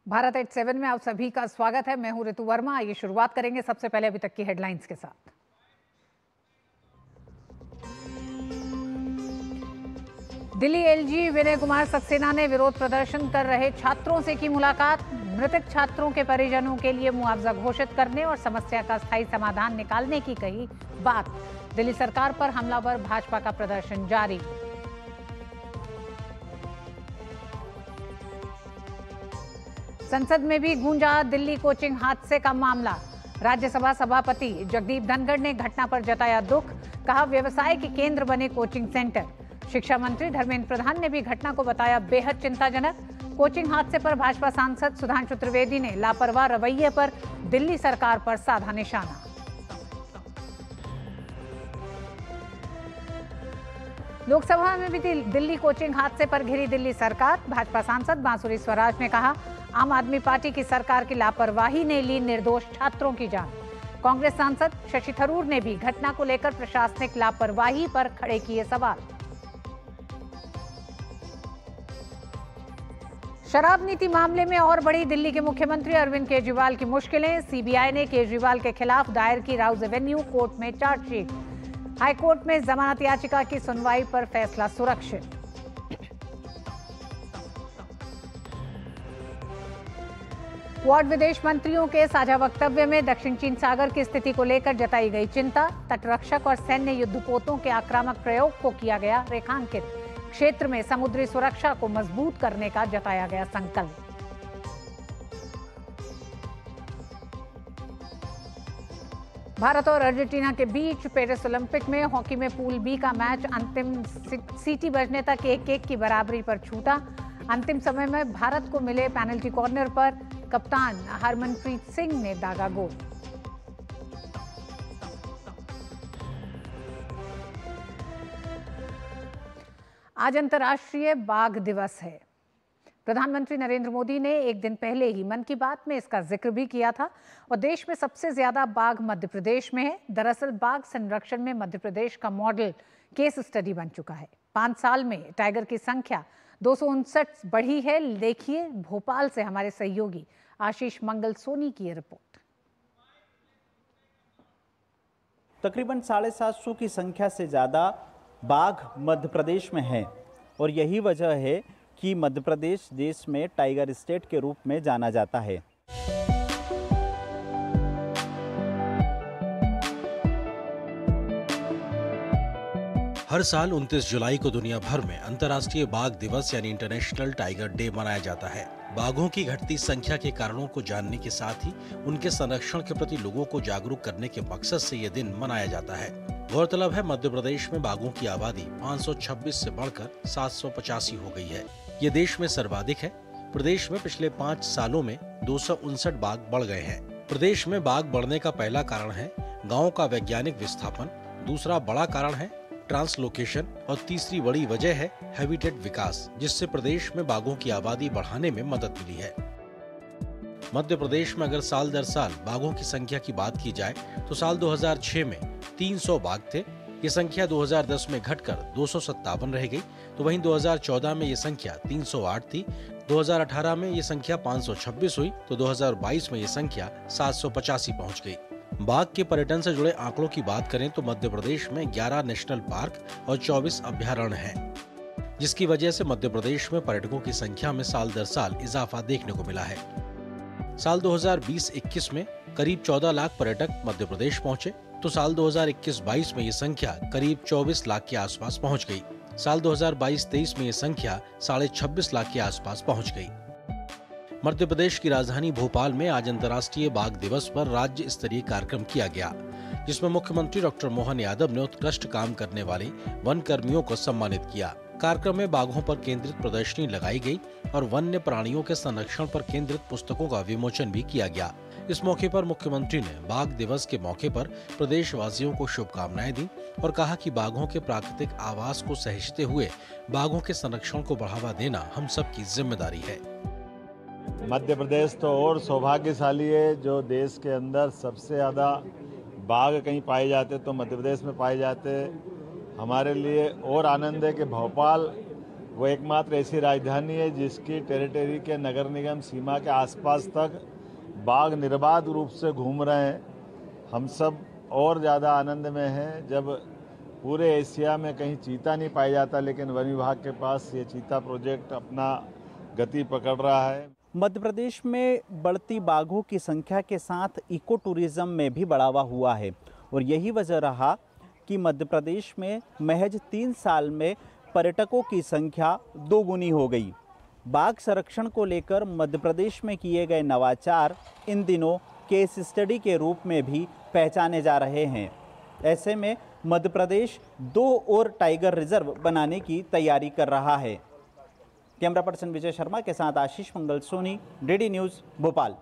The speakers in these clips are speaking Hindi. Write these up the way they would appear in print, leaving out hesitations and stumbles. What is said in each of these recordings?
भारत एट 7 में आप सभी का स्वागत है। मैं हूं ऋतु वर्मा। आइए शुरुआत करेंगे सबसे पहले अभी तक की हेडलाइंस के साथ। दिल्ली एलजी विनय कुमार सक्सेना ने विरोध प्रदर्शन कर रहे छात्रों से की मुलाकात। मृतक छात्रों के परिजनों के लिए मुआवजा घोषित करने और समस्या का स्थायी समाधान निकालने की कही बात। दिल्ली सरकार पर हमलावर भाजपा का प्रदर्शन जारी। संसद में भी गूंजा दिल्ली कोचिंग हादसे का मामला। राज्यसभा सभापति जगदीप धनखड़ ने घटना पर जताया दुख। कहा व्यवसाय के केंद्र बने कोचिंग सेंटर। शिक्षा मंत्री धर्मेंद्र प्रधान ने भी घटना को बताया बेहद चिंताजनक। कोचिंग हादसे पर भाजपा सांसद सुधांशु त्रिवेदी ने लापरवाह रवैये पर दिल्ली सरकार पर साधा निशाना। लोकसभा में भी दिल्ली कोचिंग हादसे पर घिरी दिल्ली सरकार। भाजपा सांसद बांसुरी स्वराज ने कहा आम आदमी पार्टी की सरकार की लापरवाही ने ली निर्दोष छात्रों की जान। कांग्रेस सांसद शशि थरूर ने भी घटना को लेकर प्रशासनिक लापरवाही पर खड़े किए सवाल। शराब नीति मामले में और बढ़ी दिल्ली के मुख्यमंत्री अरविंद केजरीवाल की मुश्किलें। सीबीआई ने केजरीवाल के खिलाफ दायर की राउज एवेन्यू कोर्ट में चार्जशीट। हाईकोर्ट में जमानत याचिका की सुनवाई पर फैसला सुरक्षित। क्वाड विदेश मंत्रियों के साझा वक्तव्य में दक्षिण चीन सागर की स्थिति को लेकर जताई गई चिंता। तटरक्षक और सैन्य युद्धपोतों के आक्रामक प्रयोग को किया गया रेखांकित। क्षेत्र में समुद्री सुरक्षा को मजबूत करने का जताया गया संकल्प। भारत और अर्जेंटीना के बीच पेरिस ओलंपिक में हॉकी में पूल बी का मैच अंतिम सीटी बजने तक 1-1 की बराबरी पर छूटा। अंतिम समय में भारत को मिले पेनल्टी कॉर्नर पर कप्तान हरमनप्रीत सिंह ने दागा गोल। आज अंतर्राष्ट्रीय बाघ दिवस है। प्रधानमंत्री नरेंद्र मोदी ने एक दिन पहले ही मन की बात में इसका जिक्र भी किया था और देश में सबसे ज्यादा बाघ मध्य प्रदेश में है। दरअसल बाघ संरक्षण में मध्य प्रदेश का मॉडल केस स्टडी बन चुका है। 5 साल में टाइगर की संख्या 259 बढ़ी है। देखिए भोपाल से हमारे सहयोगी आशीष मंगल सोनी की रिपोर्ट। तकरीबन 750 की संख्या से ज्यादा बाघ मध्य प्रदेश में है और यही वजह है कि मध्य प्रदेश देश में टाइगर स्टेट के रूप में जाना जाता है। हर साल 29 जुलाई को दुनिया भर में अंतर्राष्ट्रीय बाघ दिवस यानी इंटरनेशनल टाइगर डे मनाया जाता है। बाघों की घटती संख्या के कारणों को जानने के साथ ही उनके संरक्षण के प्रति लोगों को जागरूक करने के मकसद से ये दिन मनाया जाता है। गौरतलब है मध्य प्रदेश में बाघों की आबादी 526 से बढ़कर 785 हो गई है। ये देश में सर्वाधिक है। प्रदेश में पिछले 5 सालों में 259 बाघ बढ़ गए हैं। प्रदेश में बाघ बढ़ने का पहला कारण है गाँव का वैज्ञानिक विस्थापन, दूसरा बड़ा कारण है ट्रांसलोकेशन और तीसरी बड़ी वजह है हैबिटेट विकास, जिससे प्रदेश में बाघों की आबादी बढ़ाने में मदद मिली है। मध्य प्रदेश में अगर साल दर साल बाघों की संख्या की बात की जाए तो साल 2006 में 300 बाघ थे। ये संख्या 2010 में घटकर 257 रह गई। तो वहीं 2014 में ये संख्या 308 थी। 2018 में ये संख्या 526 हुई तो 2022 में ये संख्या 785 पहुंच गई। बाघ के पर्यटन से जुड़े आंकड़ों की बात करें तो मध्य प्रदेश में 11 नेशनल पार्क और 24 अभ्यारण्य हैं, जिसकी वजह से मध्य प्रदेश में पर्यटकों की संख्या में साल दर साल इजाफा देखने को मिला है। साल 2020-21 में करीब 14 लाख पर्यटक मध्य प्रदेश पहुंचे तो साल 2021-22 में ये संख्या करीब 24 लाख के आसपास पहुंच गई। साल 2022-23 में ये संख्या 26.5 लाख के आसपास पहुंच गई। मध्य प्रदेश की राजधानी भोपाल में आज अंतर्राष्ट्रीय बाघ दिवस पर राज्य स्तरीय कार्यक्रम किया गया, जिसमें मुख्यमंत्री डॉक्टर मोहन यादव ने उत्कृष्ट काम करने वाले वन कर्मियों को सम्मानित किया। कार्यक्रम में बाघों पर केंद्रित प्रदर्शनी लगाई गई और वन्य प्राणियों के संरक्षण पर केंद्रित पुस्तकों का विमोचन भी किया गया। इस मौके पर मुख्यमंत्री ने बाघ दिवस के मौके पर प्रदेशवासियों को शुभकामनाएं दी और कहा कि बाघों के प्राकृतिक आवास को सहेजते हुए बाघों के संरक्षण को बढ़ावा देना हम सबकी जिम्मेदारी है। मध्य प्रदेश तो और सौभाग्यशाली है, जो देश के अंदर सबसे ज़्यादा बाघ कहीं पाए जाते तो मध्य प्रदेश में पाए जाते। हमारे लिए और आनंद है कि भोपाल वो एकमात्र ऐसी राजधानी है जिसकी टेरिटरी के नगर निगम सीमा के आसपास तक बाघ निर्बाध रूप से घूम रहे हैं। हम सब और ज़्यादा आनंद में हैं जब पूरे एशिया में कहीं चीता नहीं पाया जाता, लेकिन वन विभाग के पास ये चीता प्रोजेक्ट अपना गति पकड़ रहा है। मध्य प्रदेश में बढ़ती बाघों की संख्या के साथ इको टूरिज्म में भी बढ़ावा हुआ है और यही वजह रहा कि मध्य प्रदेश में महज 3 साल में पर्यटकों की संख्या 2 गुनी हो गई। बाघ संरक्षण को लेकर मध्य प्रदेश में किए गए नवाचार इन दिनों केस स्टडी के रूप में भी पहचाने जा रहे हैं। ऐसे में मध्य प्रदेश 2 और टाइगर रिजर्व बनाने की तैयारी कर रहा है। कैमरा पर्सन विजय शर्मा के साथ आशीष मंगल सोनी, डीडी न्यूज़, भोपाल।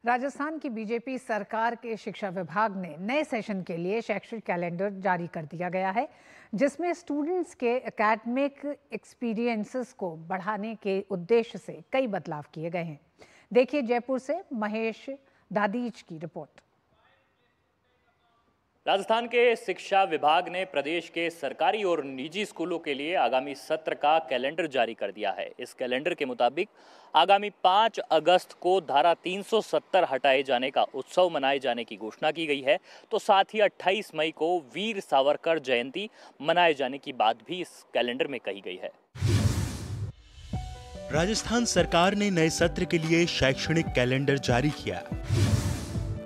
राजस्थान की बीजेपी सरकार के शिक्षा विभाग ने नए सेशन के लिए शैक्षणिक कैलेंडर जारी कर दिया गया है, जिसमें स्टूडेंट्स के एकेडमिक एक्सपीरियंसेस को बढ़ाने के उद्देश्य से कई बदलाव किए गए हैं। देखिए जयपुर से महेश दादीज की रिपोर्ट। राजस्थान के शिक्षा विभाग ने प्रदेश के सरकारी और निजी स्कूलों के लिए आगामी सत्र का कैलेंडर जारी कर दिया है। इस कैलेंडर के मुताबिक आगामी 5 अगस्त को धारा 370 हटाए जाने का उत्सव मनाए जाने की घोषणा की गई है, तो साथ ही 28 मई को वीर सावरकर जयंती मनाए जाने की बात भी इस कैलेंडर में कही गई है। राजस्थान सरकार ने नए सत्र के लिए शैक्षणिक कैलेंडर जारी किया।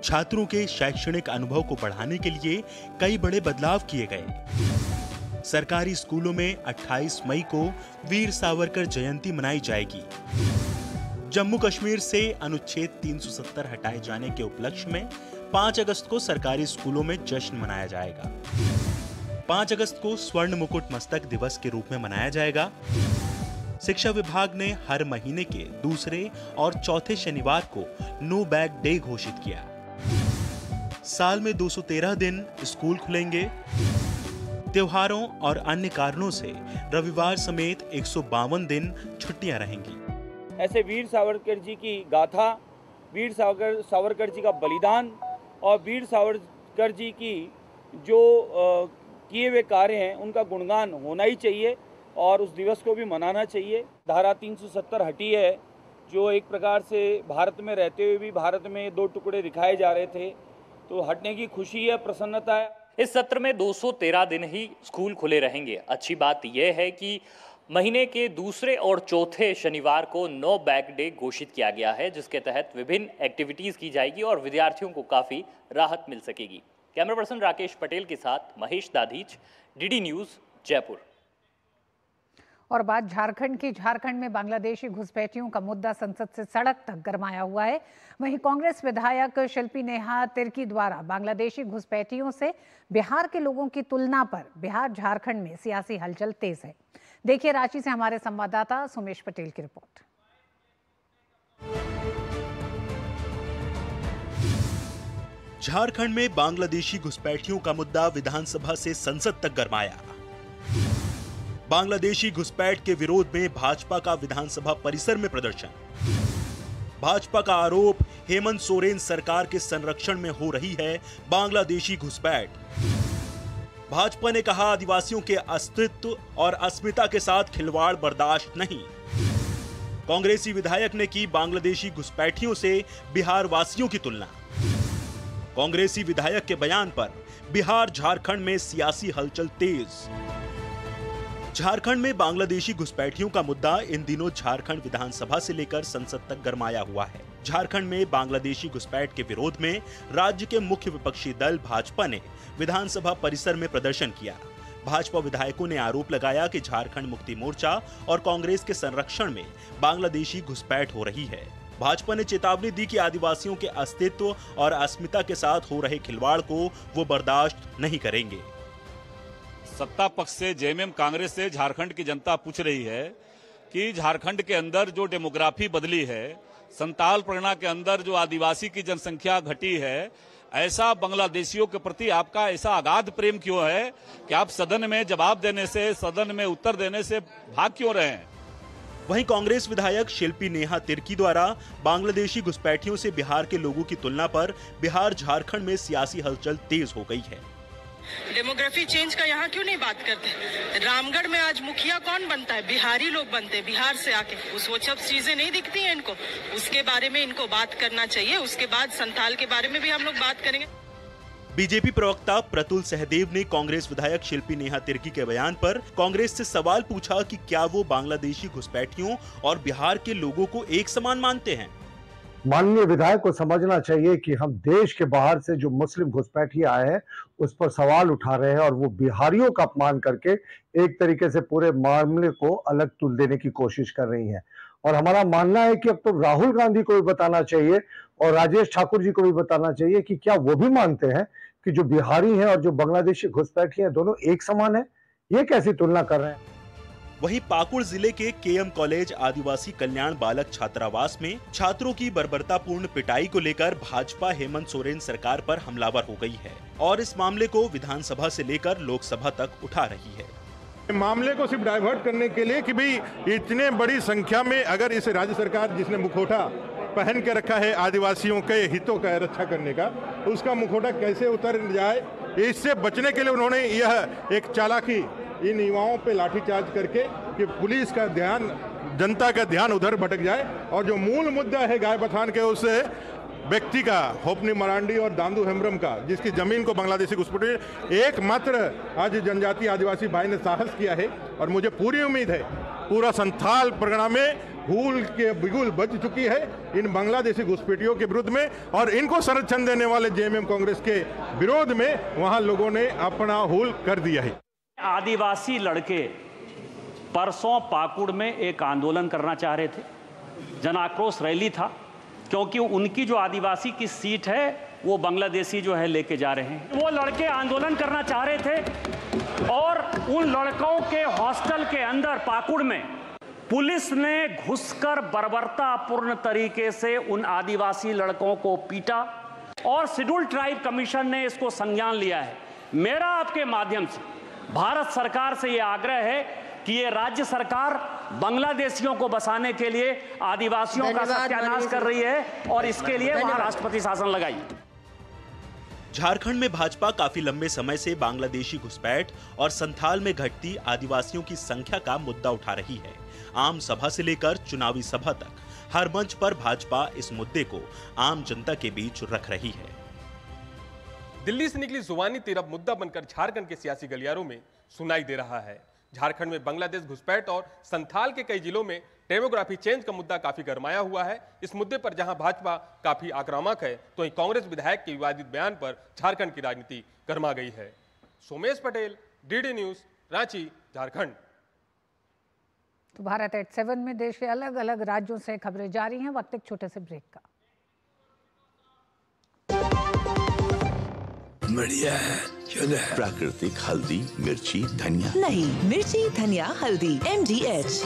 छात्रों के शैक्षणिक अनुभव को बढ़ाने के लिए कई बड़े बदलाव किए गए। सरकारी स्कूलों में 28 मई को वीर सावरकर जयंती मनाई जाएगी। जम्मू कश्मीर से अनुच्छेद 370 हटाए जाने के उपलक्ष्य में 5 अगस्त को सरकारी स्कूलों में जश्न मनाया जाएगा। 5 अगस्त को स्वर्ण मुकुट मस्तक दिवस के रूप में मनाया जाएगा। शिक्षा विभाग ने हर महीने के दूसरे और चौथे शनिवार को नो बैग डे घोषित किया। साल में 213 दिन स्कूल खुलेंगे। त्योहारों और अन्य कारणों से रविवार समेत 152 दिन छुट्टियां रहेंगी। ऐसे वीर सावरकर जी की गाथा, वीर सावरकर जी का बलिदान और वीर सावरकर जी की जो किए हुए कार्य हैं उनका गुणगान होना ही चाहिए और उस दिवस को भी मनाना चाहिए। धारा 370 हटी है, जो एक प्रकार से भारत में रहते हुए भी भारत में 2 टुकड़े दिखाए जा रहे थे, तो हटने की खुशी है, प्रसन्नता है। इस सत्र में 213 दिन ही स्कूल खुले रहेंगे। अच्छी बात यह है कि महीने के दूसरे और चौथे शनिवार को नो बैग डे घोषित किया गया है, जिसके तहत विभिन्न एक्टिविटीज की जाएगी और विद्यार्थियों को काफी राहत मिल सकेगी। कैमरा पर्सन राकेश पटेल के साथ महेश दाधीच, डीडी न्यूज़, जयपुर। और बात झारखंड की। झारखंड में बांग्लादेशी घुसपैठियों का मुद्दा संसद से सड़क तक गरमाया हुआ है। वहीं कांग्रेस विधायक शिल्पी नेहा तिर्की द्वारा बांग्लादेशी घुसपैठियों से बिहार के लोगों की तुलना पर बिहार झारखंड में सियासी हलचल तेज है। देखिए रांची से हमारे संवाददाता सुमेश पटेल की रिपोर्ट। झारखंड में बांग्लादेशी घुसपैठियों का मुद्दा विधानसभा से संसद तक गरमाया। बांग्लादेशी घुसपैठ के विरोध में भाजपा का विधानसभा परिसर में प्रदर्शन। भाजपा का आरोप, हेमंत सोरेन सरकार के संरक्षण में हो रही है बांग्लादेशी घुसपैठ। भाजपा ने कहा, आदिवासियों के अस्तित्व और अस्मिता के साथ खिलवाड़ बर्दाश्त नहीं। कांग्रेसी विधायक ने की बांग्लादेशी घुसपैठियों से बिहार वासियों की तुलना। कांग्रेसी विधायक के बयान पर बिहार झारखंड में सियासी हलचल तेज। झारखंड में बांग्लादेशी घुसपैठियों का मुद्दा इन दिनों झारखंड विधानसभा से लेकर संसद तक गरमाया हुआ है। झारखंड में बांग्लादेशी घुसपैठ के विरोध में राज्य के मुख्य विपक्षी दल भाजपा ने विधानसभा परिसर में प्रदर्शन किया। भाजपा विधायकों ने आरोप लगाया कि झारखंड मुक्ति मोर्चा और कांग्रेस के संरक्षण में बांग्लादेशी घुसपैठ हो रही है। भाजपा ने चेतावनी दी कि आदिवासियों के अस्तित्व और अस्मिता के साथ हो रहे खिलवाड़ को वो बर्दाश्त नहीं करेंगे। सत्ता पक्ष से जेएमएम कांग्रेस से झारखंड की जनता पूछ रही है कि झारखंड के अंदर जो डेमोग्राफी बदली है, संताल परगना के अंदर जो आदिवासी की जनसंख्या घटी है, ऐसा बांग्लादेशियों के प्रति आपका ऐसा अगाध प्रेम क्यों है कि आप सदन में जवाब देने से, सदन में उत्तर देने से भाग क्यों रहे हैं? वहीं कांग्रेस विधायक शिल्पी नेहा तिर्की द्वारा बांग्लादेशी घुसपैठियों से बिहार के लोगों की तुलना पर बिहार झारखंड में सियासी हलचल तेज हो गई है। डेमोग्राफी चेंज का यहाँ क्यों नहीं बात करते? रामगढ़ में आज मुखिया कौन बनता है? बिहारी लोग बनते हैं, बिहार से आके। वो सब चीजें नहीं दिखती हैं इनको, उसके बारे में इनको बात करना चाहिए। उसके बाद संथाल के बारे में भी हम लोग बात करेंगे। बीजेपी प्रवक्ता प्रतुल सहदेव ने कांग्रेस विधायक शिल्पी नेहा तिर्की के बयान पर कांग्रेस से सवाल पूछा कि क्या वो बांग्लादेशी घुसपैठियों और बिहार के लोगों को एक समान मानते हैं। माननीय विधायक को समझना चाहिए कि हम देश के बाहर से जो मुस्लिम घुसपैठी आए हैं उस पर सवाल उठा रहे हैं और वो बिहारियों का अपमान करके एक तरीके से पूरे मामले को अलग तुल देने की कोशिश कर रही हैं। और हमारा मानना है कि अब तो राहुल गांधी को भी बताना चाहिए और राजेश ठाकुर जी को भी बताना चाहिए कि क्या वो भी मानते हैं कि जो बिहारी हैं और जो बांग्लादेशी घुसपैठी हैं दोनों एक समान है? ये कैसी तुलना कर रहे हैं? वहीं पाकुड़ जिले के केएम कॉलेज आदिवासी कल्याण बालक छात्रावास में छात्रों की बर्बरतापूर्ण पिटाई को लेकर भाजपा हेमंत सोरेन सरकार पर हमलावर हो गई है और इस मामले को विधानसभा से लेकर लोकसभा तक उठा रही है। मामले को सिर्फ डाइवर्ट करने के लिए कि भाई इतने बड़ी संख्या में अगर इस राज्य सरकार जिसने मुखौटा पहन के रखा है आदिवासियों के हितों का रक्षा करने का, उसका मुखौटा कैसे उतर जाए, इससे बचने के लिए उन्होंने यह एक चालाकी इन युवाओं पे लाठीचार्ज करके कि पुलिस का ध्यान, जनता का ध्यान उधर भटक जाए और जो मूल मुद्दा है गाय बथान के उस व्यक्ति का, होपनी मरांडी और दांदू हेम्ब्रम का, जिसकी जमीन को बांग्लादेशी घुसपैठी एकमात्र आज जनजातीय आदिवासी भाई ने साहस किया है। और मुझे पूरी उम्मीद है पूरा संथाल परगना में भूल के बिगुल बज चुकी है इन बांग्लादेशी घुसपैठियों के विरुद्ध में और इनको संरक्षण देने वाले जेएमएम कांग्रेस के विरोध में वहां लोगों ने अपना हुल कर दिया है। आदिवासी लड़के परसों पाकुड़ में एक आंदोलन करना चाह रहे थे, जन आक्रोश रैली था, क्योंकि उनकी जो आदिवासी की सीट है वो बांग्लादेशी जो है लेके जा रहे हैं। वो लड़के आंदोलन करना चाह रहे थे और उन लड़कों के हॉस्टल के अंदर पाकुड़ में पुलिस ने घुसकर बर्बरतापूर्ण तरीके से उन आदिवासी लड़कों को पीटा और शेड्यूल्ड ट्राइब कमीशन ने इसको संज्ञान लिया है। मेरा आपके माध्यम से भारत सरकार से यह आग्रह है कि ये राज्य सरकार बांग्लादेशियों को बसाने के लिए आदिवासियों का सत्यानाश कर रही है और इसके लिए वहां राष्ट्रपति शासन लगाई। झारखंड में भाजपा काफी लंबे समय से बांग्लादेशी घुसपैठ और संथाल में घटती आदिवासियों की संख्या का मुद्दा उठा रही है। आम सभा से लेकर चुनावी सभा तक हर मंच पर भाजपा इस मुद्दे को आम जनता के बीच रख रही है। दिल्ली से निकली जुबानी तीर अब मुद्दा बनकर झारखंड के सियासी गलियारों में सुनाई दे रहा है। झारखंड में बांग्लादेश घुसपैठ और संथाल के कई जिलों में डेमोग्राफी चेंज का मुद्दा काफी गरमाया हुआ है। इस मुद्दे पर जहां भाजपा काफी आक्रामक है, तो वहीं कांग्रेस विधायक के विवादित बयान पर झारखंड की राजनीति गरमा गई है। Somesh Patel, DD news, Ranchi, Jharkhand. तो भारत एट 7 में देश के अलग अलग राज्यों से खबरें जारी हैं। वक्त एक छोटे से ब्रेक का। बढ़िया है, प्राकृतिक हल्दी, मिर्ची, धनिया। नहीं, मिर्ची, धनिया, हल्दी, MDH।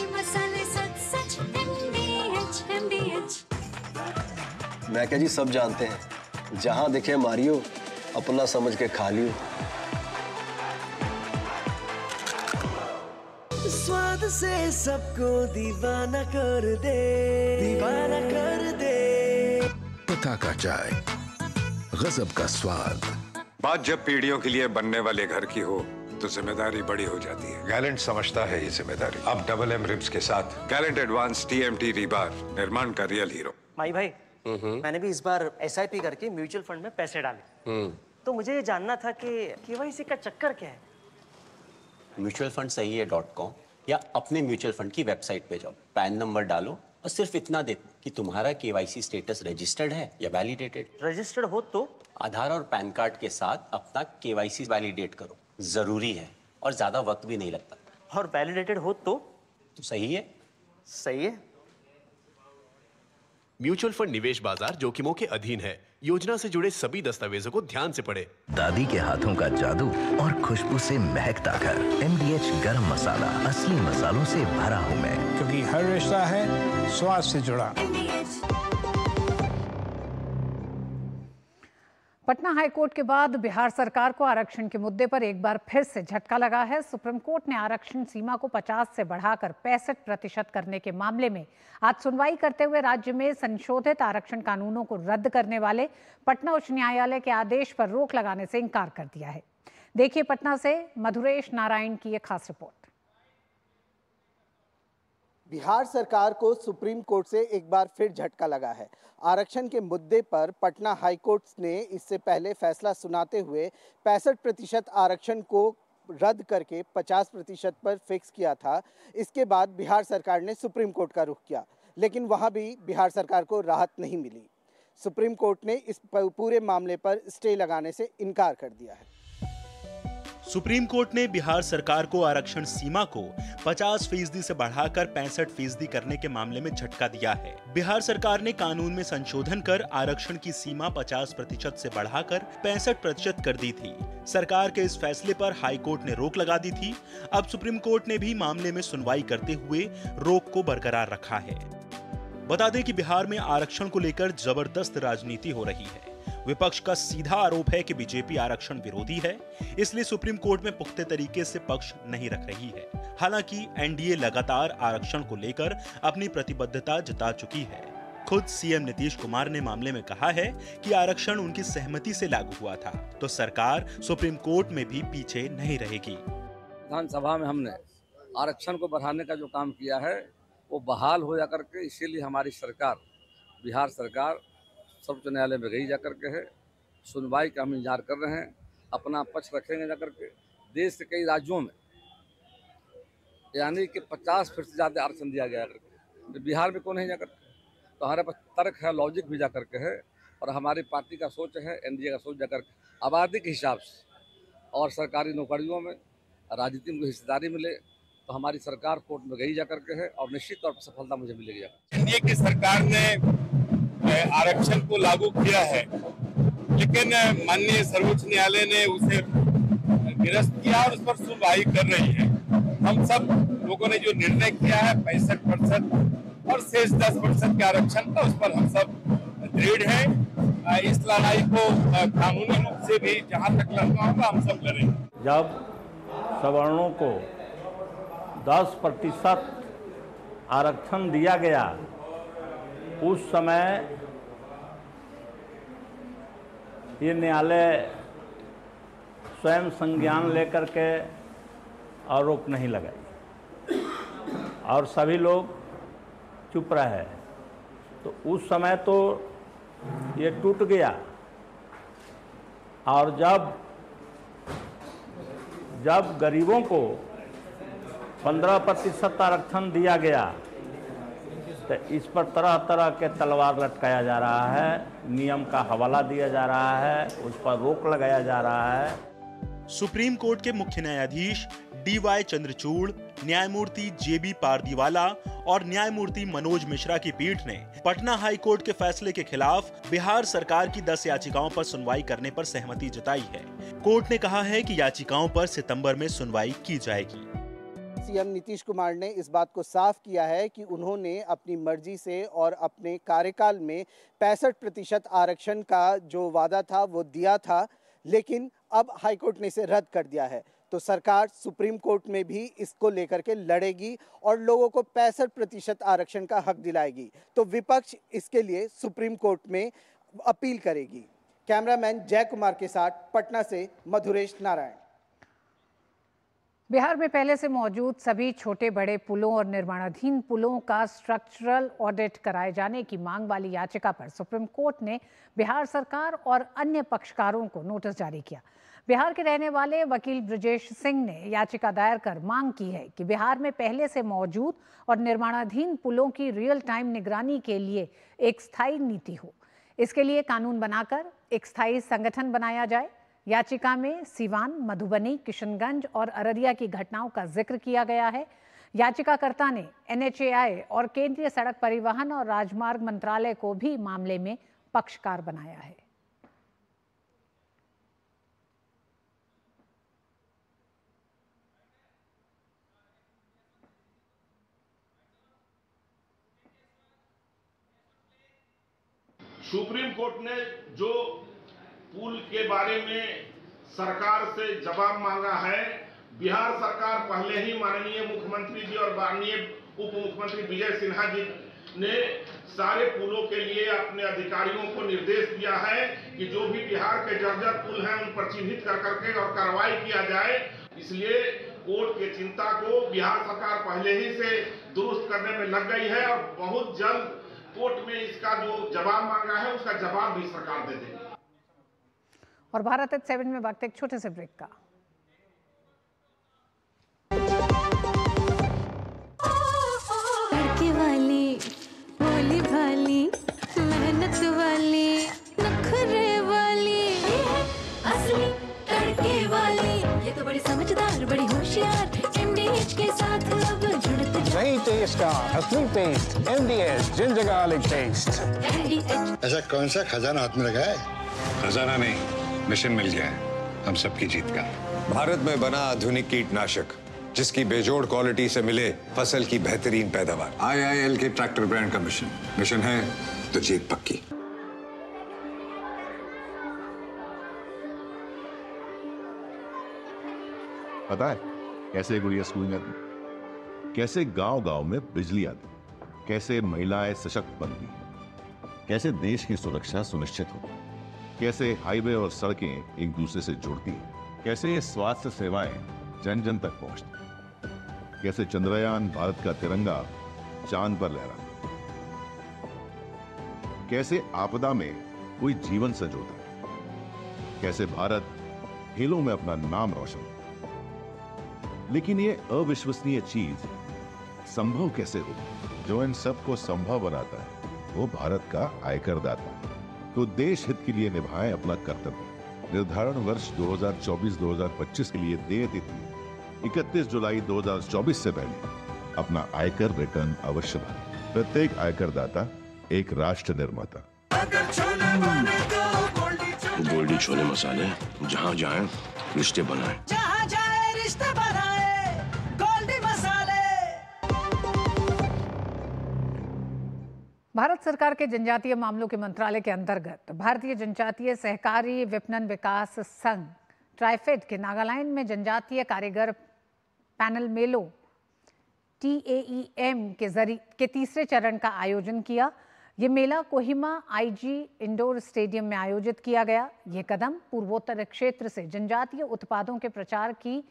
मैं क्या जी, सब जानते हैं, जहां दिखे मारियो, अपना समझ के खा लियो। स्वाद से सबको दीवाना कर दे, दीवाना कर दे। पता का चाय, गजब का स्वाद। बात जब पीढ़ियों के लिए बनने वाले घर की हो तो जिम्मेदारी बड़ी हो जाती है। गैलेंट समझता है ये जिम्मेदारी। अब डबल M रिब्स के साथ गैलेंट एडवांस TMT रीबार, निर्माण का रियल हीरो। माई भाई, मैंने भी इस बार SIP करके म्यूचुअल फंड में पैसे डाले, तो मुझे ये जानना था कि KYC का चक्कर क्या है। म्यूचुअल फंड सही है .com या अपने म्यूचुअल फंड की वेबसाइट पे जाओ, पैन नंबर डालो और सिर्फ इतना देखो कि तुम्हारा KYC स्टेटस रजिस्टर्ड है या वैलिडेटेड। रजिस्टर्ड हो तो आधार और पैन कार्ड के साथ अपना KYC वैलिडेट करो, जरूरी है और ज्यादा वक्त भी नहीं लगता। और वैलिडेटेड हो तो सही है। सही है। म्यूचुअल फंड निवेश बाजार जोखिमों के अधीन है। योजना से जुड़े सभी दस्तावेजों को ध्यान से पढ़ें। दादी के हाथों का जादू और खुशबू से महकता घर। MDH गरम मसाला, असली मसालों से भरा हूँ मैं, क्योंकि हर रिश्ता है स्वाद से जुड़ा। पटना हाईकोर्ट के बाद बिहार सरकार को आरक्षण के मुद्दे पर एक बार फिर से झटका लगा है। सुप्रीम कोर्ट ने आरक्षण सीमा को 50 से बढ़ाकर 65% करने के मामले में आज सुनवाई करते हुए राज्य में संशोधित आरक्षण कानूनों को रद्द करने वाले पटना उच्च न्यायालय के आदेश पर रोक लगाने से इनकार कर दिया है। देखिए पटना से मधुरेश नारायण की एक खास रिपोर्ट। बिहार सरकार को सुप्रीम कोर्ट से एक बार फिर झटका लगा है। आरक्षण के मुद्दे पर पटना हाई कोर्ट ने इससे पहले फैसला सुनाते हुए 65% आरक्षण को रद्द करके 50% पर फिक्स किया था। इसके बाद बिहार सरकार ने सुप्रीम कोर्ट का रुख किया, लेकिन वहां भी बिहार सरकार को राहत नहीं मिली। सुप्रीम कोर्ट ने इस पूरे मामले पर स्टे लगाने से इनकार कर दिया है। सुप्रीम कोर्ट ने बिहार सरकार को आरक्षण सीमा को 50% से बढ़ाकर 65% करने के मामले में झटका दिया है। बिहार सरकार ने कानून में संशोधन कर आरक्षण की सीमा 50% से बढ़ाकर 65% कर दी थी। सरकार के इस फैसले पर हाई कोर्ट ने रोक लगा दी थी। अब सुप्रीम कोर्ट ने भी मामले में सुनवाई करते हुए रोक को बरकरार रखा है। बता दें कि बिहार में आरक्षण को लेकर जबरदस्त राजनीति हो रही है। विपक्ष का सीधा आरोप है कि बीजेपी आरक्षण विरोधी है, इसलिए सुप्रीम कोर्ट में पुख्ते तरीके से पक्ष नहीं रख रही है। हालांकि एनडीए लगातार आरक्षण को लेकर अपनी प्रतिबद्धता जता चुकी है। खुद सीएम नीतीश कुमार ने मामले में कहा है कि आरक्षण उनकी सहमति से लागू हुआ था, तो सरकार सुप्रीम कोर्ट में भी पीछे नहीं रहेगी। विधानसभा में हमने आरक्षण को बढ़ाने का जो काम किया है वो बहाल हो जाकर के, इसीलिए हमारी सरकार, बिहार सरकार सर्वोच्च न्यायालय में गई जाकर के है। सुनवाई का हम इंतजार कर रहे हैं, अपना पक्ष रखेंगे जाकर के। देश के कई राज्यों में यानी कि 50% से ज़्यादा आरक्षण दिया गया करके, तो बिहार में क्यों नहीं जाकर के? तो हमारे पास तर्क है, लॉजिक भी जाकर के है, और हमारी पार्टी का सोच है, एनडीए का सोच जाकर के आबादी के हिसाब से और सरकारी नौकरियों में राजनीति में हिस्सेदारी मिले, तो हमारी सरकार कोर्ट में गई जाकर के है और निश्चित तौर पर सफलता मुझे मिलेगी। एनडीए की सरकार ने आरक्षण को लागू किया है, लेकिन माननीय सर्वोच्च न्यायालय ने उसे निरस्त किया और उस पर सुनवाई कर रही है। हम सब लोगों ने जो निर्णय किया है 65% और शेष 10% के आरक्षण का, उस पर हम सब दृढ़ हैं। इस लड़ाई को कानूनी रूप से भी जहां तक लड़ना होगा हम सब लड़ेंगे। जब सवर्णों को 10% आरक्षण दिया गया, उस समय ये न्यायालय स्वयं संज्ञान लेकर के आरोप नहीं लगाई और सभी लोग चुप रहे, तो उस समय तो ये टूट गया। और जब गरीबों को 15% आरक्षण दिया गया, तो इस पर तरह तरह के तलवार लटकाया जा रहा है, नियम का हवाला दिया जा रहा है, उस पर रोक लगाया जा रहा है। सुप्रीम कोर्ट के मुख्य न्यायाधीश डीवाई चंद्रचूड़, न्यायमूर्ति जेबी पारदीवाला और न्यायमूर्ति मनोज मिश्रा की पीठ ने पटना हाई कोर्ट के फैसले के खिलाफ बिहार सरकार की 10 याचिकाओं पर सुनवाई करने पर सहमति जताई है। कोर्ट ने कहा है कि याचिकाओं पर सितंबर में सुनवाई की जाएगी। सीएम नीतीश कुमार ने इस बात को साफ किया है कि उन्होंने अपनी मर्जी से और अपने कार्यकाल में 65% आरक्षण का जो वादा था वो दिया था, लेकिन अब हाईकोर्ट ने इसे रद्द कर दिया है। तो सरकार सुप्रीम कोर्ट में भी इसको लेकर के लड़ेगी और लोगों को 65% आरक्षण का हक दिलाएगी। तो विपक्ष इसके लिए सुप्रीम कोर्ट में अपील करेगी। कैमरामैन जय कुमार के साथ पटना से मधुरेश नारायण। बिहार में पहले से मौजूद सभी छोटे बड़े पुलों और निर्माणाधीन पुलों का स्ट्रक्चरल ऑडिट कराए जाने की मांग वाली याचिका पर सुप्रीम कोर्ट ने बिहार सरकार और अन्य पक्षकारों को नोटिस जारी किया। बिहार के रहने वाले वकील ब्रजेश सिंह ने याचिका दायर कर मांग की है कि बिहार में पहले से मौजूद और निर्माणाधीन पुलों की रियल टाइम निगरानी के लिए एक स्थायी नीति हो। इसके लिए कानून बनाकर एक स्थायी संगठन बनाया जाए। याचिका में सीवान, मधुबनी, किशनगंज और अररिया की घटनाओं का जिक्र किया गया है। याचिकाकर्ता ने NHAI और केंद्रीय सड़क परिवहन और राजमार्ग मंत्रालय को भी मामले में पक्षकार बनाया है। सुप्रीम कोर्ट ने जो पुल के बारे में सरकार से जवाब मांगा है, बिहार सरकार पहले ही माननीय मुख्यमंत्री जी और माननीय उप मुख्यमंत्री विजय सिन्हा जी ने सारे पुलों के लिए अपने अधिकारियों को निर्देश दिया है कि जो भी बिहार के जर्जर पुल हैं उन पर चिन्हित कर करके और कार्रवाई किया जाए। इसलिए कोर्ट की चिंता को बिहार सरकार पहले ही से दुरुस्त करने में लग गई है और बहुत जल्द कोर्ट में इसका जो जवाब मांगा है उसका जवाब भी सरकार दे देगी। और भारत एट 7 में वक्त एक छोटे से ब्रेक का। लड़के वाली, भोली भाली, मेहनत वाली, नखरे वाली, असली लड़के वाली, ये तो बड़ी समझदार, बड़ी होशियार, MDH के साथ अब जुड़ते जाओ। नई टेस्ट का असली taste, MDH ginger garlic taste. ऐसा कौन सा खजाना हाथ में लगा है? खजाना नहीं, मिशन मिल गया है हम सबकी जीत का। भारत में बना आधुनिक कीटनाशक जिसकी बेजोड़ क्वालिटी से मिले फसल की बेहतरीन पैदावार। IIL के ट्रैक्टर ब्रांड का मिशन है तो जीत पक्की। पता है कैसे गुड़िया स्कूल में आती, कैसे गांव गांव में बिजली आती, कैसे महिलाएं सशक्त बनती, कैसे देश की सुरक्षा सुनिश्चित हो, कैसे हाईवे और सड़कें एक दूसरे से जुड़ती हैं, कैसे ये स्वास्थ्य सेवाएं जन जन तक पहुंचती, कैसे चंद्रयान भारत का तिरंगा चांद पर लहराता, कैसे आपदा में कोई जीवन संजोता, कैसे भारत खेलों में अपना नाम रोशन। लेकिन ये अविश्वसनीय चीज संभव कैसे हो? जो इन सब को संभव बनाता है वो भारत का आयकर दाता। तो देश हित के लिए निभाएं अपना कर्तव्य। निर्धारण वर्ष 2024-2025 के लिए देय तिथि 31 जुलाई 2024 से पहले अपना आयकर रिटर्न अवश्य भरें। प्रत्येक आयकर दाता एक राष्ट्र निर्माता। गोल्डी छोले मसाले, जहाँ जाए रिश्ते बनाए, जहाँ जाए रिश्ते बनाए, गोल्डी मसाले। भारत सरकार के जनजातीय मामलों के मंत्रालय के अंतर्गत भारतीय जनजातीय सहकारी विपणन विकास संघ ट्राइफेड के नागालैंड में जनजातीय कारीगर पैनल मेलों TAEM के तीसरे चरण का आयोजन किया। ये मेला कोहिमा IG इंडोर स्टेडियम में आयोजित किया गया। ये कदम पूर्वोत्तर क्षेत्र से जनजातीय उत्पादों के प्रचार की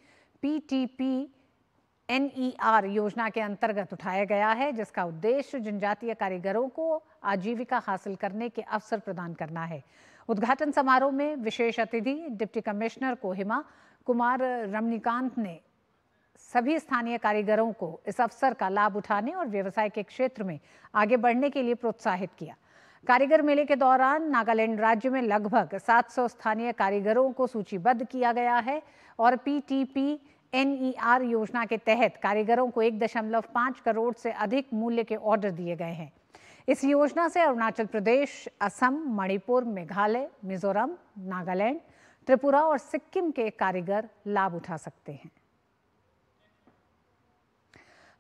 PTP-NER योजना के अंतर्गत उठाया गया है, जिसका उद्देश्य जनजातीय कारीगरों को आजीविका हासिल करने के अवसर प्रदान करना है। उद्घाटन समारोह में विशेष अतिथि डिप्टी कमिश्नर कोहिमा कुमार रमणीकांत ने सभी स्थानीय कारीगरों को इस अवसर का लाभ उठाने और व्यवसाय के क्षेत्र में आगे बढ़ने के लिए प्रोत्साहित किया। कारीगर मेले के दौरान नागालैंड राज्य में लगभग 700 स्थानीय कारीगरों को सूचीबद्ध किया गया है और PTP-NER योजना के तहत कारीगरों को 1.5 करोड़ से अधिक मूल्य के ऑर्डर दिए गए हैं। इस योजना से अरुणाचल प्रदेश, असम, मणिपुर, मेघालय, मिजोरम, नागालैंड, त्रिपुरा और सिक्किम के कारीगर लाभ उठा सकते हैं।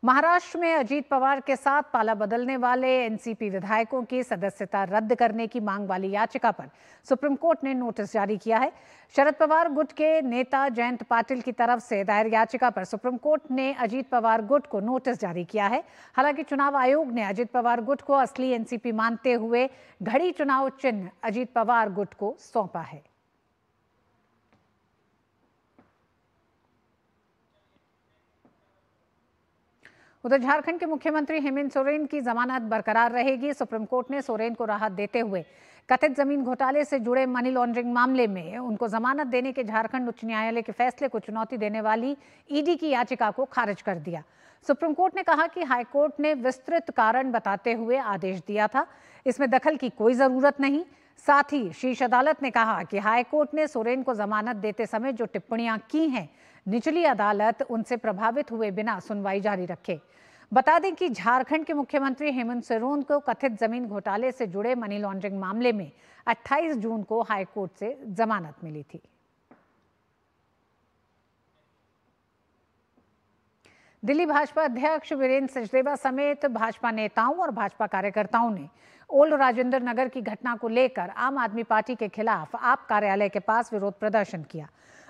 महाराष्ट्र में अजीत पवार के साथ पाला बदलने वाले एनसीपी विधायकों की सदस्यता रद्द करने की मांग वाली याचिका पर सुप्रीम कोर्ट ने नोटिस जारी किया है। शरद पवार गुट के नेता जयंत पाटिल की तरफ से दायर याचिका पर सुप्रीम कोर्ट ने अजीत पवार गुट को नोटिस जारी किया है। हालांकि चुनाव आयोग ने अजीत पवार गुट को असली एनसीपी मानते हुए घड़ी चुनाव चिन्ह अजीत पवार गुट को सौंपा है। उधर झारखंड के मुख्यमंत्री हेमंत सोरेन की जमानत बरकरार रहेगी। सुप्रीम कोर्ट ने सोरेन को राहत देते हुए कथित जमीन घोटाले से जुड़े मनी लॉन्ड्रिंग मामले में उनको जमानत देने के झारखंड उच्च न्यायालय के फैसले को चुनौती देने वाली ईडी की याचिका को खारिज कर दिया। सुप्रीम कोर्ट ने कहा कि हाईकोर्ट ने विस्तृत कारण बताते हुए आदेश दिया था, इसमें दखल की कोई जरूरत नहीं। साथ ही शीर्ष अदालत ने कहा कि हाईकोर्ट ने सोरेन को जमानत देते समय जो टिप्पणियां की हैं, निचली अदालत उनसे प्रभावित हुए बिना सुनवाई जारी रखे। बता दें कि झारखंड के मुख्यमंत्री हेमंत सोरेन को कथित जमीन घोटाले से जुड़े मनी लॉन्ड्रिंग मामले में 28 जून को हाईकोर्ट से जमानत मिली थी। दिल्ली भाजपा अध्यक्ष वीरेंद्र सचदेवा समेत भाजपा नेताओं और भाजपा कार्यकर्ताओं ने ओल्ड राजेंद्र नगर की घटना को लेकर आम आदमी पार्टी के खिलाफ आप कार्यालय के पास विरोध प्रदर्शन किया।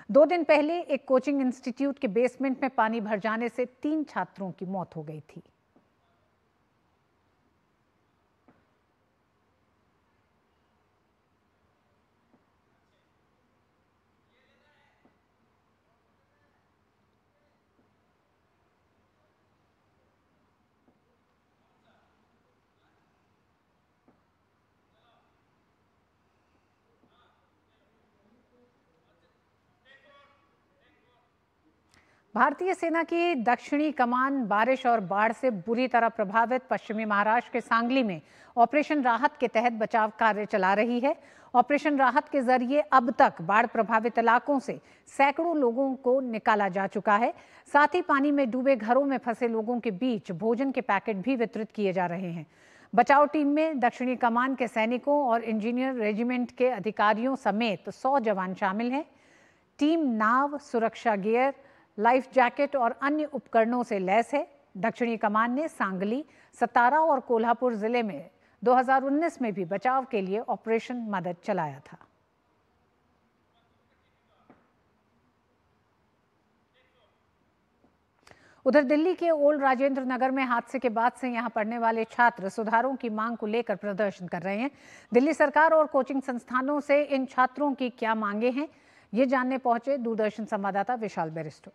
2 दिन पहले एक कोचिंग इंस्टीट्यूट के बेसमेंट में पानी भर जाने से 3 छात्रों की मौत हो गई थी। भारतीय सेना की दक्षिणी कमान बारिश और बाढ़ से बुरी तरह प्रभावित पश्चिमी महाराष्ट्र के सांगली में ऑपरेशन राहत के तहत बचाव कार्य चला रही है। ऑपरेशन राहत के जरिए अब तक बाढ़ प्रभावित इलाकों से सैकड़ों लोगों को निकाला जा चुका है। साथ ही पानी में डूबे घरों में फंसे लोगों के बीच भोजन के पैकेट भी वितरित किए जा रहे हैं। बचाव टीम में दक्षिणी कमान के सैनिकों और इंजीनियर रेजिमेंट के अधिकारियों समेत 100 जवान शामिल हैं। टीम नाव, सुरक्षा गियर, लाइफ जैकेट और अन्य उपकरणों से लैस है। दक्षिणी कमान ने सांगली, सतारा और कोल्हापुर जिले में 2019 में भी बचाव के लिए ऑपरेशन मदद चलाया था। उधर दिल्ली के ओल्ड राजेंद्र नगर में हादसे के बाद से यहां पढ़ने वाले छात्र सुधारों की मांग को लेकर प्रदर्शन कर रहे हैं। दिल्ली सरकार और कोचिंग संस्थानों से इन छात्रों की क्या मांगे हैं, ये जानने पहुंचे दूरदर्शन संवाददाता विशाल बेरिस्टो।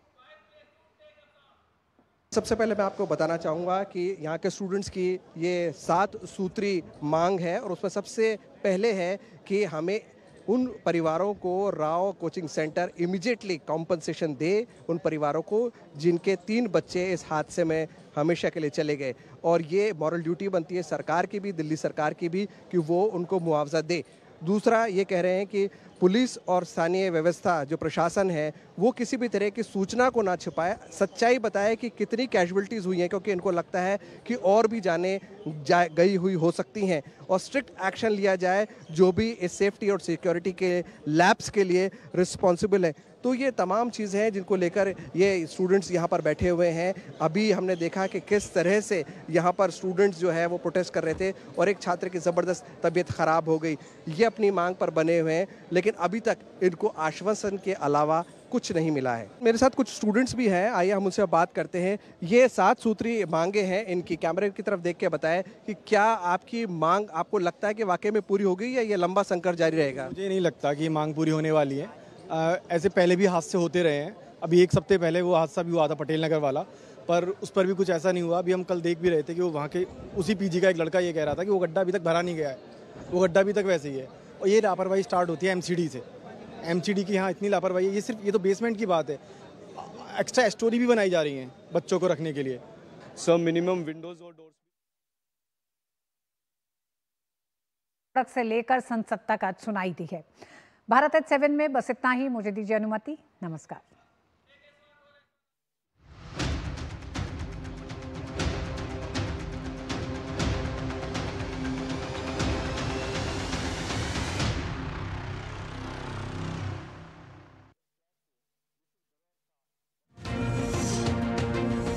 सबसे पहले मैं आपको बताना चाहूँगा कि यहाँ के स्टूडेंट्स की ये 7 सूत्री मांग है और उसमें सबसे पहले है कि हमें उन परिवारों को Rao coaching centre immediately compensation दे, उन परिवारों को जिनके 3 बच्चे इस हादसे में हमेशा के लिए चले गए। और ये मॉरल ड्यूटी बनती है सरकार की भी, दिल्ली सरकार की भी, कि वो उनको मुआवजा दे। दूसरा ये कह रहे हैं कि पुलिस और स्थानीय व्यवस्था जो प्रशासन है वो किसी भी तरह की सूचना को ना छुपाए, सच्चाई बताए कि कितनी कैजुअलिटीज़ हुई हैं, क्योंकि इनको लगता है कि और भी जाने गई हुई हो सकती हैं। और स्ट्रिक्ट एक्शन लिया जाए जो भी इस सेफ्टी और सिक्योरिटी के लैब्स के लिए रिस्पॉन्सिबल है। तो ये तमाम चीज़ें हैं जिनको लेकर ये स्टूडेंट्स यहाँ पर बैठे हुए हैं। अभी हमने देखा कि किस तरह से यहाँ पर स्टूडेंट्स जो है वो प्रोटेस्ट कर रहे थे और एक छात्र की ज़बरदस्त तबीयत ख़राब हो गई। ये अपनी मांग पर बने हुए हैं, लेकिन अभी तक इनको आश्वासन के अलावा कुछ नहीं मिला है। मेरे साथ कुछ स्टूडेंट्स भी हैं, आइए हम उनसे बात करते हैं। ये 7 सूत्री मांगे हैं इनकी, कैमरे की तरफ देख के बताएं कि क्या आपकी मांग आपको लगता है कि वाकई में पूरी हो गई या ये लंबा संघर्ष जारी रहेगा? मुझे नहीं लगता कि मांग पूरी होने वाली है। ऐसे पहले भी हादसे होते रहे हैं। अभी 1 हफ्ते पहले वो हादसा भी हुआ था पटेल नगर वाला, पर उस पर भी कुछ ऐसा नहीं हुआ। अभी हम कल देख भी रहे थे कि वो वहाँ के उसी पीजी का एक लड़का ये कह रहा था कि वो गड्ढा अभी तक भरा नहीं गया है, वो गड्ढा अभी तक वैसे ही है। और ये लापरवाही स्टार्ट होती है एमसीडी से। एमसीडी की यहाँ इतनी लापरवाही है। ये तो बेसमेंट की बात है, एक्स्ट्रा स्टोरी भी बनाई जा रही है बच्चों को रखने के लिए। सब मिनिमम विंडोज और डोर्स से लेकर संसद तक आज सुनाई दी है। भारत@7 में बस इतना ही। मुझे दीजिए अनुमति। नमस्कार।